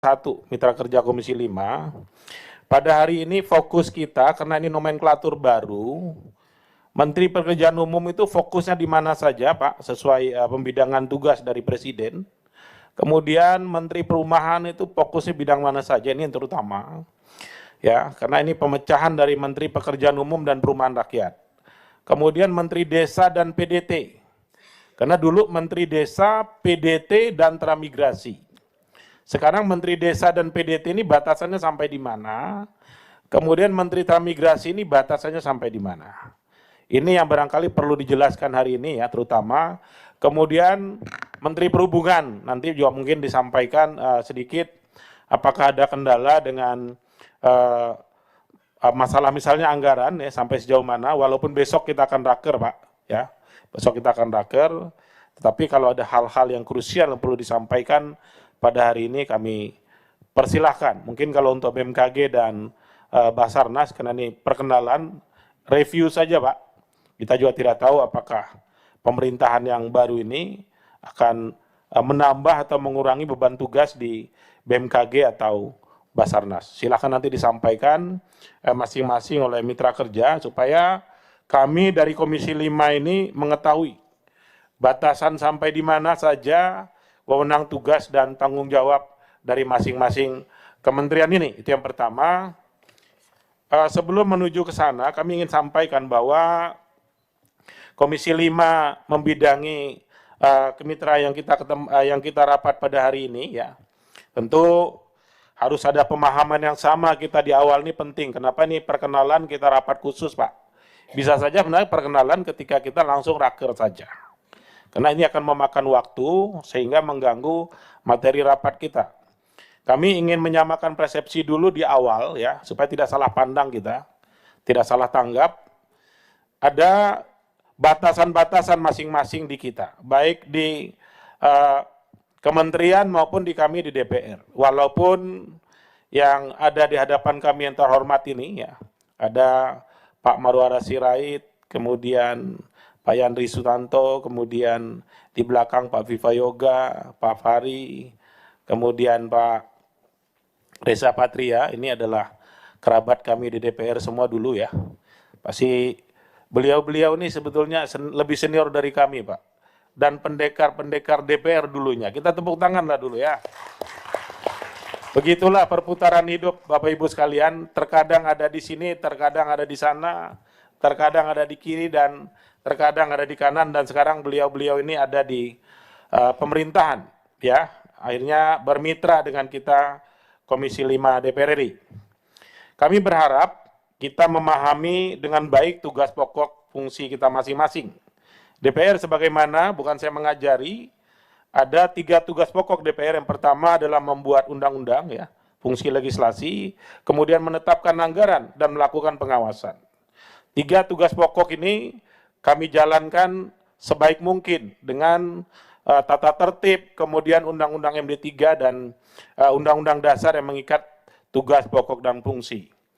1 Mitra Kerja Komisi 5. Pada hari ini fokus kita, karena ini nomenklatur baru, Menteri Pekerjaan Umum itu fokusnya di mana saja, Pak, sesuai pembidangan tugas dari Presiden. Kemudian Menteri Perumahan itu fokusnya bidang mana saja, ini yang terutama. Ya, karena ini pemecahan dari Menteri Pekerjaan Umum dan Perumahan Rakyat. Kemudian Menteri Desa dan PDT. Karena dulu Menteri Desa, PDT, dan Transmigrasi. Sekarang Menteri Desa dan PDT ini batasannya sampai di mana? Kemudian Menteri Transmigrasi ini batasannya sampai di mana? Ini yang barangkali perlu dijelaskan hari ini ya, terutama. Kemudian Menteri Perhubungan, nanti juga mungkin disampaikan sedikit apakah ada kendala dengan masalah misalnya anggaran ya, sampai sejauh mana, walaupun besok kita akan raker, Pak, ya. Besok kita akan raker, tetapi kalau ada hal-hal yang krusial yang perlu disampaikan pada hari ini kami persilahkan. Mungkin kalau untuk BMKG dan Basarnas, karena ini perkenalan, review saja Pak. Kita juga tidak tahu apakah pemerintahan yang baru ini akan menambah atau mengurangi beban tugas di BMKG atau Basarnas. Silakan nanti disampaikan masing-masing oleh mitra kerja supaya kami dari Komisi 5 ini mengetahui batasan sampai di mana saja wewenang tugas dan tanggung jawab dari masing-masing kementerian ini. Itu yang pertama. Sebelum menuju ke sana, kami ingin sampaikan bahwa Komisi 5 membidangi kemitra yang kita rapat pada hari ini ya. Tentu harus ada pemahaman yang sama kita di awal ini penting. Kenapa ini perkenalan kita rapat khusus, Pak? Bisa saja benar perkenalan ketika kita langsung raker saja. Karena ini akan memakan waktu sehingga mengganggu materi rapat kita. Kami ingin menyamakan persepsi dulu di awal ya, supaya tidak salah pandang kita, tidak salah tanggap. Ada batasan-batasan masing-masing di kita, baik di kementerian maupun di kami di DPR. Walaupun yang ada di hadapan kami yang terhormat ini ya, ada Pak Marwara Sirait, kemudian Pak Yandri Sutanto, kemudian di belakang Pak Viva Yoga, Pak Fahri, kemudian Pak Reza Patria, ini adalah kerabat kami di DPR semua dulu ya. Pasti beliau-beliau ini sebetulnya lebih senior dari kami Pak. Dan pendekar-pendekar DPR dulunya. Kita tepuk tangan lah dulu ya. Begitulah perputaran hidup Bapak Ibu sekalian, terkadang ada di sini, terkadang ada di sana, terkadang ada di kiri dan terkadang ada di kanan, dan sekarang beliau-beliau ini ada di pemerintahan ya. Akhirnya bermitra dengan kita Komisi 5 DPR RI. Kami berharap kita memahami dengan baik tugas pokok fungsi kita masing-masing. DPR sebagaimana, bukan saya mengajari, ada 3 tugas pokok DPR. Yang pertama adalah membuat undang-undang ya, fungsi legislasi, kemudian menetapkan anggaran dan melakukan pengawasan. 3 tugas pokok ini kami jalankan sebaik mungkin dengan tata tertib, kemudian Undang-Undang MD3 dan Undang-Undang Dasar yang mengikat tugas pokok dan fungsi.